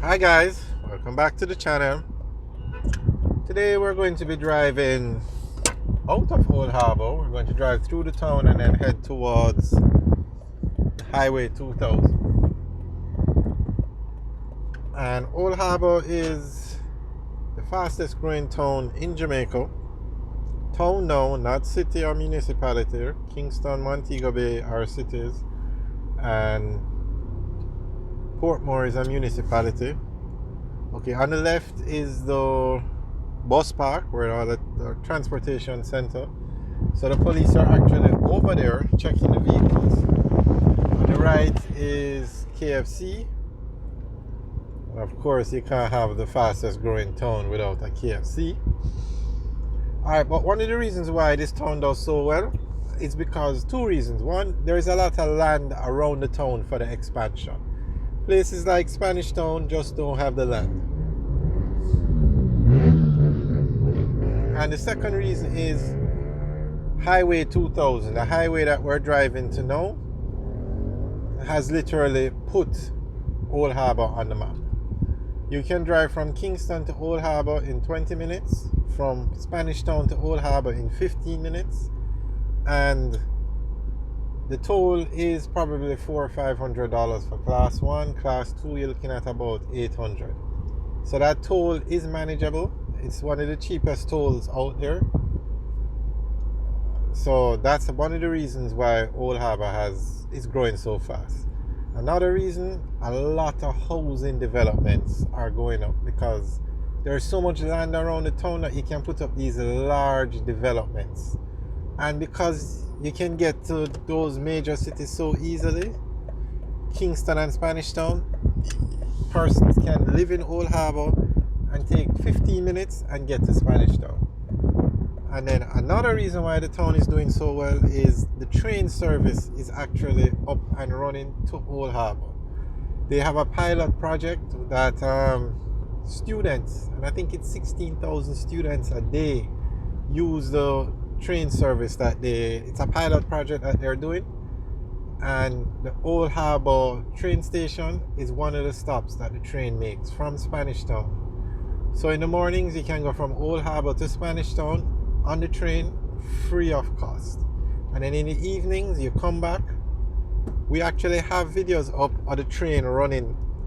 Hi guys, welcome back to the channel. Today we're going to be driving out of Old Harbour. We're going to drive through the town and then head towards Highway 2000. And Old Harbour is the fastest growing town in Jamaica. Town now, not city or municipality. Kingston, Montego Bay are cities, and Portmore is a municipality. Okay, on the left is the bus park, where all the transportation center. So the police are actually over there checking the vehicles. On the right is KFC. And of course, you can't have the fastest growing town without a KFC. Alright, but one of the reasons why this town does so well is because two reasons. One, there is a lot of land around the town for the expansion. Places like Spanish Town just don't have the land. And the second reason is Highway 2000, the highway that we're driving to now, has literally put Old Harbour on the map. You can drive from Kingston to Old Harbour in 20 minutes, from Spanish Town to Old Harbour in 15 minutes, and the toll is probably $400 or $500 for class 1. Class 2 you're looking at about $800. So that toll is manageable. It's one of the cheapest tolls out there. So that's one of the reasons why Old Harbour is growing so fast. Another reason, a lot of housing developments are going up because there's so much land around the town that you can put up these large developments. And because you can get to those major cities so easily, Kingston and Spanish Town, persons can live in Old Harbour and take 15 minutes and get to Spanish Town. And then another reason why the town is doing so well is the train service is actually up and running to Old Harbour. They have a pilot project that students, and I think it's 16,000 students a day, use the train service it's a pilot project that they're doing. And the Old Harbour train station is one of the stops that the train makes from Spanish Town. So in the mornings you can go from Old Harbour to Spanish Town on the train free of cost. And then in the evenings you come back. We actually have videos up of the train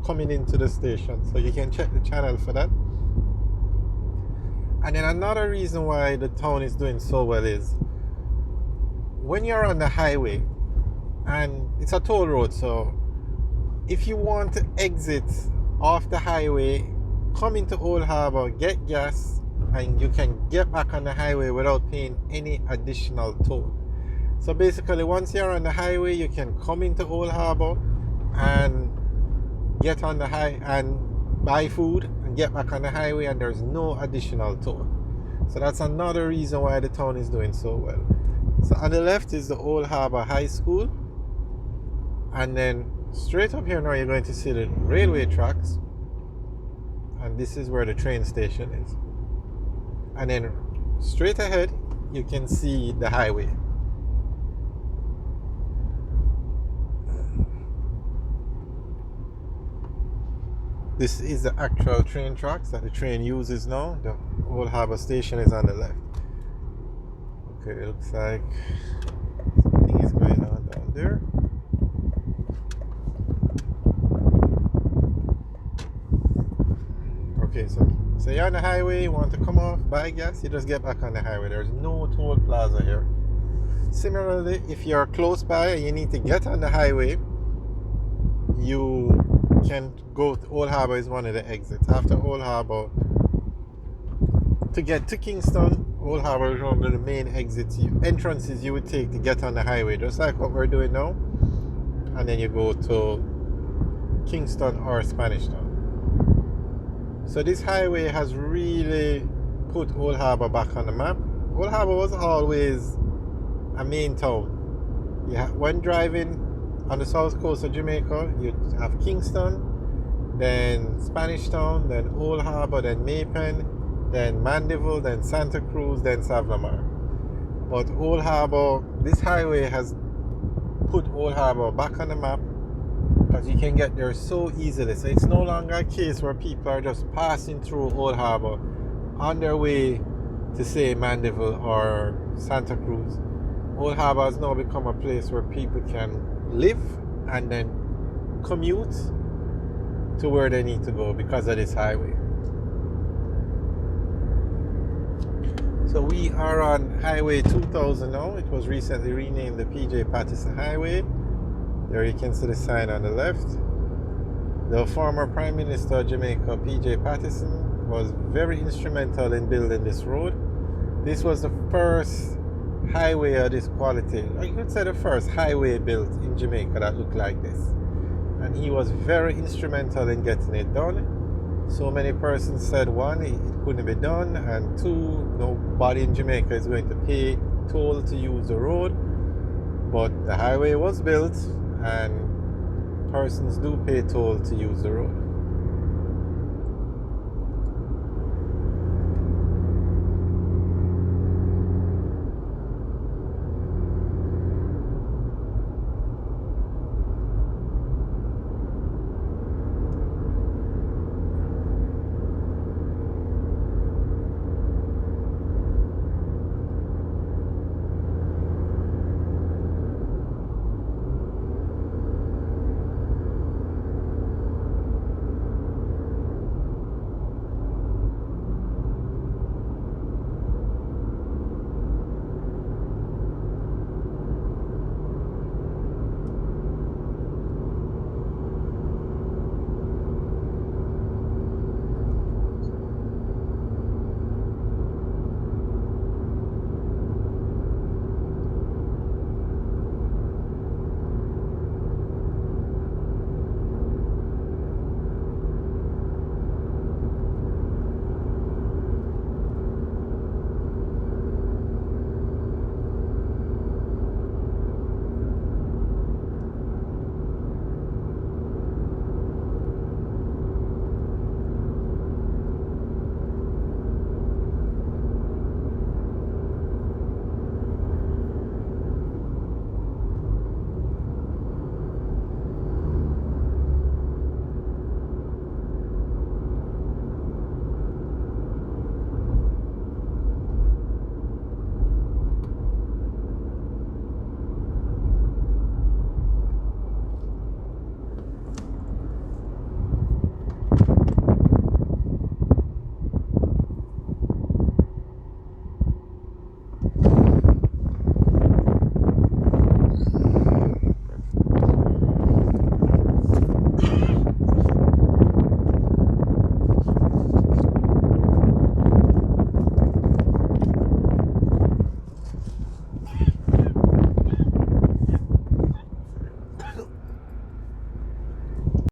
coming into the station, so you can check the channel for that. And then another reason why the town is doing so well is when you're on the highway, and it's a toll road, so if you want to exit off the highway, come into Old Harbour, get gas, and you can get back on the highway without paying any additional toll. So basically, once you're on the highway, you can come into Old Harbour and get on the and buy food and get back on the highway, and there's no additional toll. So that's another reason why the town is doing so well. So on the left is the Old Harbour High School, and then straight up here now you're going to see the railway tracks, and this is where the train station is. And then straight ahead you can see the highway. This is the actual train tracks that the train uses now. The Old Harbour station is on the left. Okay, it looks like something is going on down there. Okay, so you're on the highway, you want to come off, buy gas, you just get back on the highway. There's no toll plaza here. Similarly, if you're close by and you need to get on the highway, you can go to Old Harbour is one of the exits. After Old Harbour, to get to Kingston, Old Harbour is one of the main entrances you would take to get on the highway, just like what we're doing now. And then you go to Kingston or Spanish Town. So this highway has really put Old Harbour back on the map. Old Harbour was always a main town. When driving on the south coast of Jamaica, you have Kingston, then Spanish Town, then Old Harbour, then Maypen, then Mandeville, then Santa Cruz, then Savlamar. But Old Harbour, this highway has put Old Harbour back on the map because you can get there so easily. So it's no longer a case where people are just passing through Old Harbour on their way to say Mandeville or Santa Cruz. Old Harbour has now become a place where people can live and then commute to where they need to go because of this highway. So we are on Highway 2000 now. It was recently renamed the PJ Patterson Highway. There you can see the sign on the left. The former Prime Minister of Jamaica, PJ Patterson, was very instrumental in building this road. This was the first highway of this quality. I could say the first highway built in Jamaica that looked like this. And he was very instrumental in getting it done. So many persons said, one, it couldn't be done, and two, nobody in Jamaica is going to pay toll to use the road. But the highway was built, and persons do pay toll to use the road.